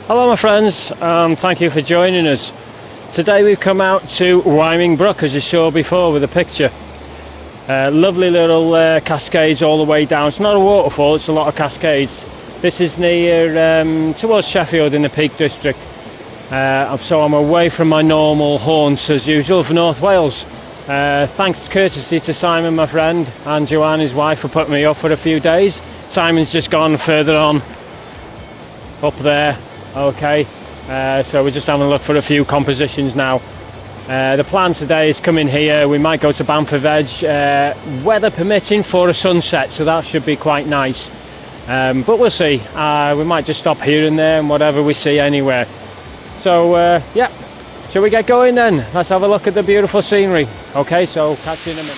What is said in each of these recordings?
Hello my friends, thank you for joining us. Today we've come out to Wyming Brook, as you saw before with the picture. Lovely little cascades all the way down. It's not a waterfall, it's a lot of cascades. This is near towards Sheffield in the Peak District. So I'm away from my normal haunts as usual for North Wales. Thanks courtesy to Simon, my friend, and Joanne, his wife, for putting me up for a few days. Simon's just gone further on up there. Okay, so we're just having a look for a few compositions now. The plan today is come in here. We might go to Bamford Edge, weather permitting, for a sunset, so that should be quite nice. But we'll see. We might just stop here and there and whatever we see anywhere. So yeah, shall we get going then? Let's have a look at the beautiful scenery. Okay, so catch you in a minute.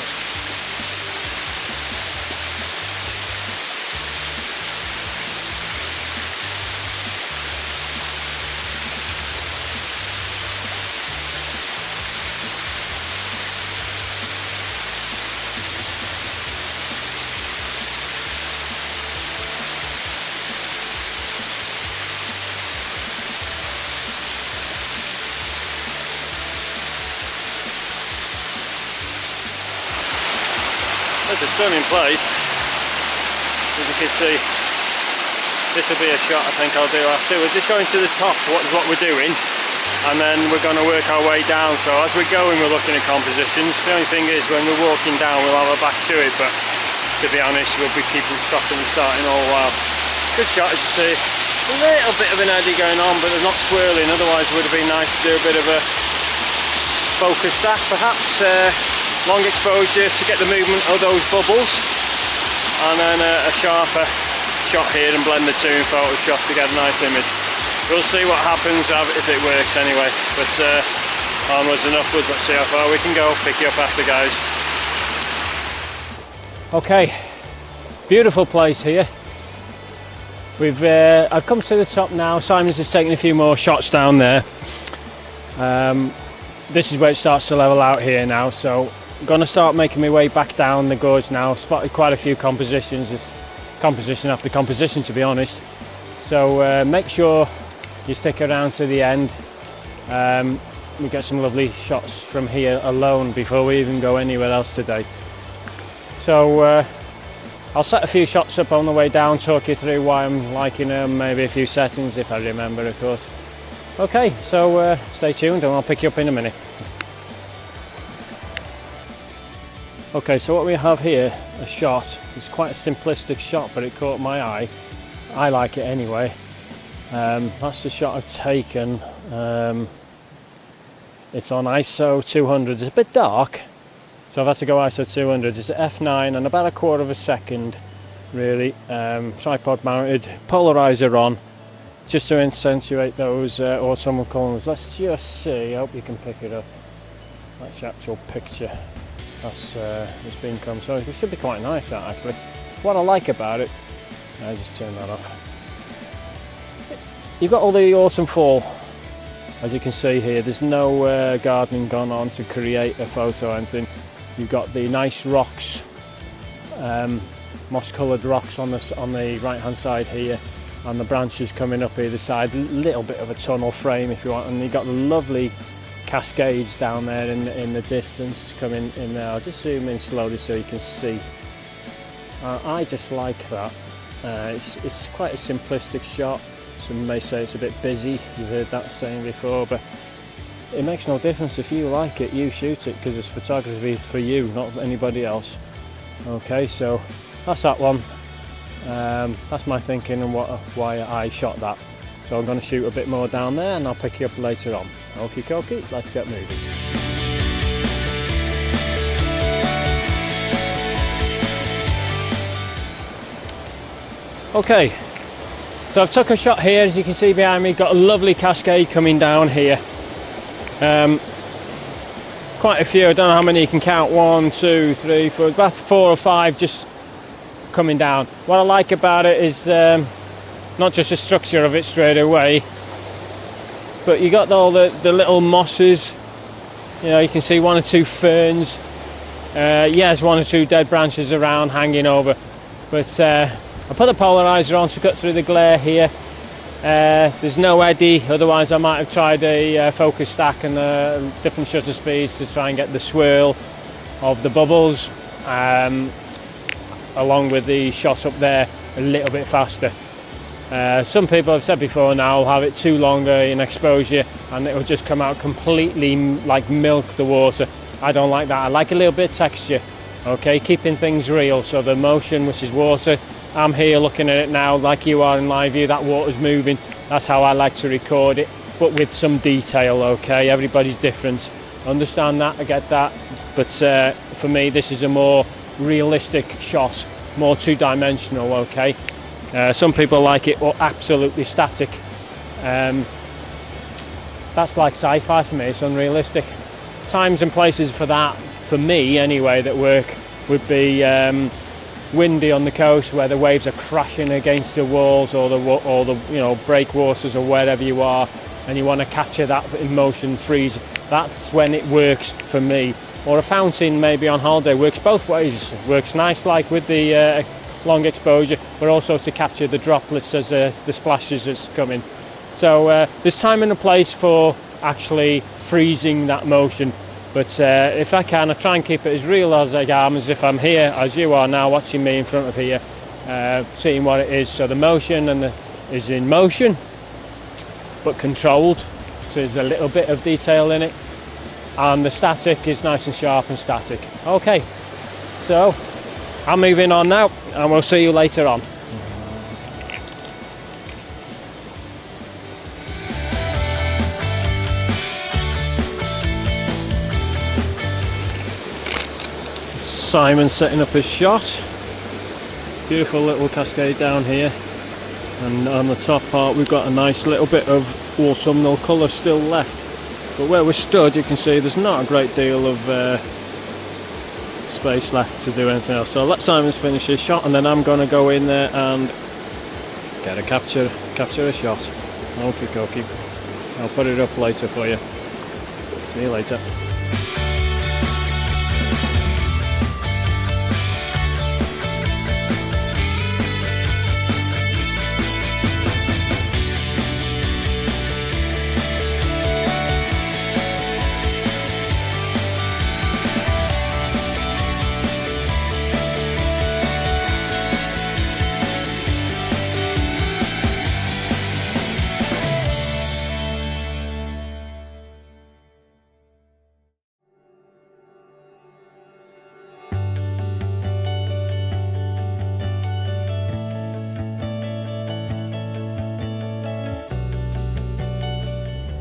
It's a stunning place. As you can see, this will be a shot I think I'll do after. We're just going to the top, what we're doing, and then we're going to work our way down. So as we're going, we're looking at compositions. The only thing is, when we're walking down, we'll have our back to it, but to be honest, we'll be keeping stopping and starting all the while. Good shot, as you see. A little bit of an eddy going on, but they're not swirling. Otherwise it would have been nice to do a bit of a focus stack, perhaps. Long exposure to get the movement of those bubbles, and then a sharper shot here and blend the two in Photoshop to get a nice image. We'll see what happens if it works anyway, but onwards and upwards. Let's see how far we can go. Pick you up after, guys. Okay, beautiful place here. I've come to the top now. Simon's just taking a few more shots down there. This is where it starts to level out here now, so I'm going to start making my way back down the gorge now. Spotted quite a few compositions. It's composition after composition, to be honest. So make sure you stick around to the end. We get some lovely shots from here alone before we even go anywhere else today. So I'll set a few shots up on the way down, talk you through why I'm liking them, maybe a few settings if I remember, of course. Okay, so stay tuned and I'll pick you up in a minute. Okay, so what we have here, a shot. It's quite a simplistic shot, but it caught my eye. I like it anyway. That's the shot I've taken. It's on ISO 200. It's a bit dark, so I've had to go ISO 200. It's at f9 and about 1/4 of a second, really. Tripod mounted, polarizer on, just to accentuate those autumnal colours. Let's just see. I hope you can pick it up. That's the actual picture. That's it's been come, so it should be quite nice, that actually. What I like about it, I just turn that off. You've got all the autumn fall, as you can see here. There's no gardening gone on to create a photo or anything. You've got the nice rocks, moss-coloured rocks on the right-hand side here, and the branches coming up either side. A little bit of a tunnel frame if you want, and you've got the lovely cascades down there in the distance coming in there. I'll just zoom in slowly so you can see. I just like that. It's quite a simplistic shot. Some may say it's a bit busy. You've heard that saying before, but it makes no difference. If you like it, you shoot it, because it's photography for you, not anybody else. Okay, so that's that one. That's my thinking and why I shot that. So I'm going to shoot a bit more down there and I'll pick you up later on. Okie dokie, let's get moving. Okay, so I've took a shot here. As you can see behind me, got a lovely cascade coming down here. Quite a few, I don't know how many you can count. 1, 2, 3, 4, about 4 or 5 just coming down. What I like about it is not just the structure of it straight away, but you got all the little mosses. You know, you can see 1 or 2 ferns. Yes, 1 or 2 dead branches around hanging over, but I put the polarizer on to cut through the glare here. There's no eddy, otherwise I might have tried a focus stack and different shutter speeds to try and get the swirl of the bubbles along with the shot up there a little bit faster. Some people have said before now will have it too longer in exposure and it will just come out completely like milk the water. I don't like that. I like a little bit of texture, okay, keeping things real. So the motion, which is water, I'm here looking at it now like you are in live view, that water's moving. That's how I like to record it, but with some detail, okay? Everybody's different. Understand that, I get that, but for me this is a more realistic shot, more two-dimensional, okay? Some people like it absolutely static. That's like sci-fi for me, it's unrealistic. Times and places for that, for me anyway, that work would be windy on the coast where the waves are crashing against the walls or the you know, breakwaters or wherever you are, and you want to capture that in motion freeze. That's when it works for me. Or a fountain maybe on holiday works both ways. Works nice like with the long exposure, but also to capture the droplets as the splashes is coming. So there's time and a place for actually freezing that motion. But if I can, I try and keep it as real as I can, as if I'm here, as you are now, watching me in front of here, seeing what it is. So the motion is in motion, but controlled. So there's a little bit of detail in it. And the static is nice and sharp and static. Okay, so I'm moving on now, and we'll see you later on. Simon's setting up his shot. Beautiful little cascade down here, and on the top part we've got a nice little bit of autumnal colour still left, but where we're stood you can see there's not a great deal of space left to do anything else. So I'll let Simon's finish his shot, and then I'm going to go in there and get a capture a shot. Okie dokie. I'll put it up later for you. See you later.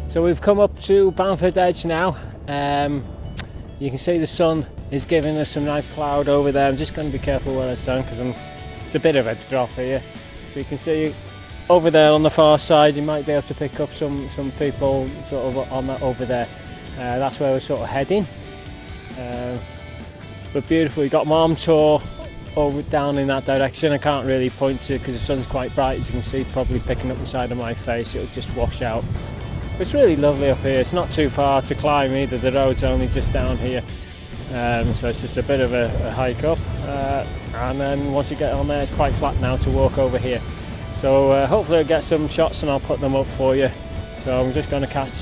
So we've come up to Bamford Edge now. You can see the sun is giving us some nice cloud over there. I'm just going to be careful where I stand because it's a bit of a drop here. So you can see over there on the far side, you might be able to pick up some people sort of on that over there. That's where we're sort of heading. But beautiful. We've got Marmtor over down in that direction. I can't really point to because the sun's quite bright, as you can see, probably picking up the side of my face. It'll just wash out. It's really lovely up here. It's not too far to climb either. The road's only just down here, so it's just a bit of a hike up, and then once you get on there it's quite flat now to walk over here. So hopefully I'll get some shots and I'll put them up for you. So I'm just going to catch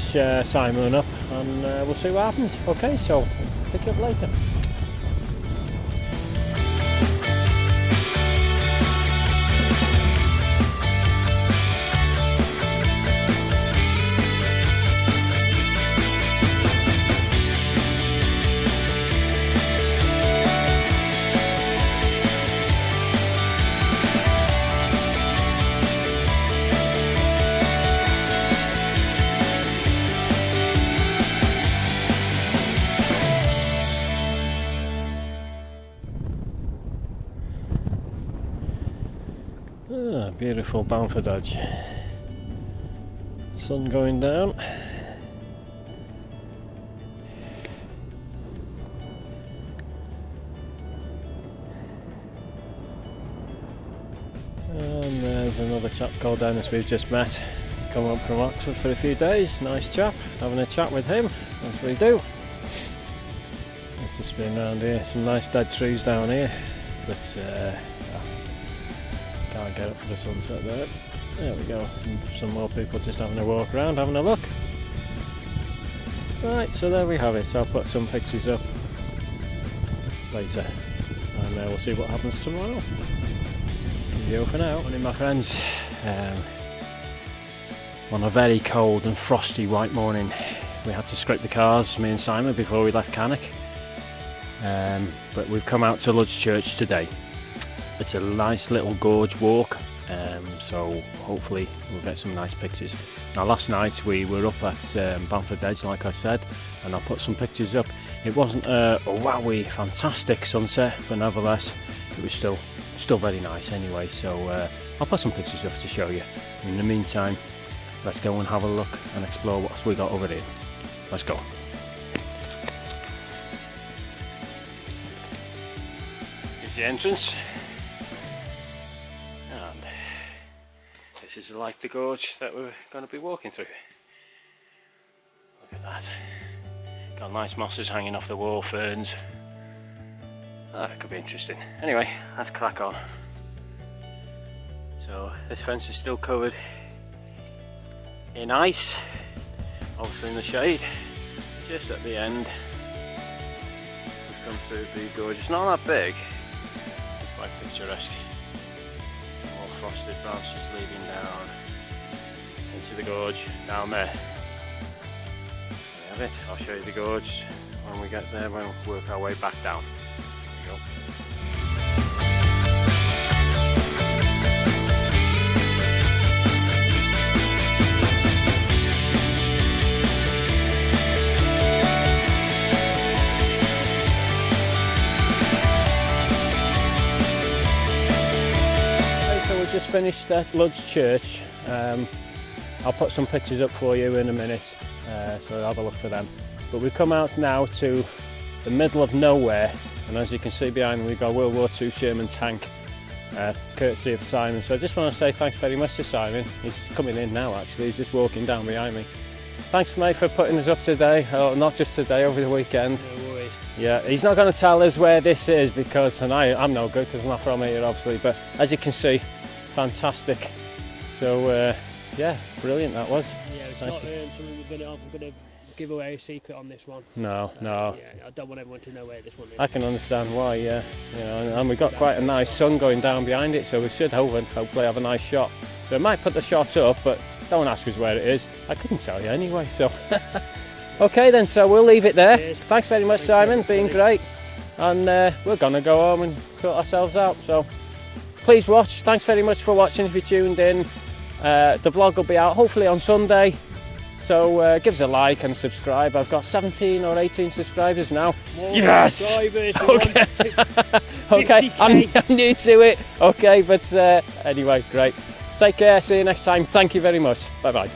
Simon up and we'll see what happens. Okay, so pick you up later. Beautiful Bamford Edge. Sun going down. And there's another chap called Dennis we've just met. Come up from Oxford for a few days. Nice chap. Having a chat with him. That's what we do. It's just been around here. Some nice dead trees down here. But Can't get up for the sunset there. There we go. And some more people just having a walk around, having a look. Right, so there we have it. So I'll put some pictures up later, and we'll see what happens tomorrow. See you for now. Morning, my friends. On a very cold and frosty white morning, we had to scrape the cars, me and Simon, before we left Cannock. But we've come out to Lud's Church today. It's a nice little gorge walk, so hopefully we'll get some nice pictures. Now, last night we were up at Bamford Edge, like I said, and I'll put some pictures up. It wasn't a wowie fantastic sunset, but nevertheless it was still very nice anyway, so I'll put some pictures up to show you. In the meantime, let's go and have a look and explore what we got over here. Let's go. Here's the entrance, and this is like the gorge that we're going to be walking through. Look at that. Got nice mosses hanging off the wall, ferns. That could be interesting. Anyway, let's crack on. So this fence is still covered in ice, obviously in the shade. Just at the end, we've come through the gorge. It's not that big, it's quite picturesque. More frosted branches leading down into the gorge down there. There we have it. I'll show you the gorge when we get there, when we work our way back down. There we go. Just finished at Lud's Church. I'll put some pictures up for you in a minute, so have a look for them. But we've come out now to the middle of nowhere, and as you can see behind me, we've got a World War II Sherman tank, courtesy of Simon. So I just want to say thanks very much to Simon. He's coming in now actually, he's just walking down behind me. Thanks mate for putting us up today, not just today, over the weekend. No worries. Yeah, he's not going to tell us where this is because, and I'm no good because I'm not from here obviously, but as you can see, fantastic. So yeah, brilliant that was. Yeah, it's not something we're going to give away a secret on this one. No, so, no. Yeah, I don't want everyone to know where this one is. I can understand why, yeah. You know, and we've got quite a nice sun going down behind it, so we should hopefully have a nice shot. So I might put the shot up, but don't ask us where it is. I couldn't tell you anyway, so. Okay then, so we'll leave it there. Cheers. Thanks very much, Simon, been great. And we're going to go home and sort ourselves out, so. Please watch. Thanks very much for watching if you tuned in. The vlog will be out hopefully on Sunday, so give us a like and subscribe. I've got 17 or 18 subscribers now. More yes! Subscribers. Okay, okay. I'm new to it. Okay, but anyway, great. Take care, see you next time. Thank you very much. Bye bye.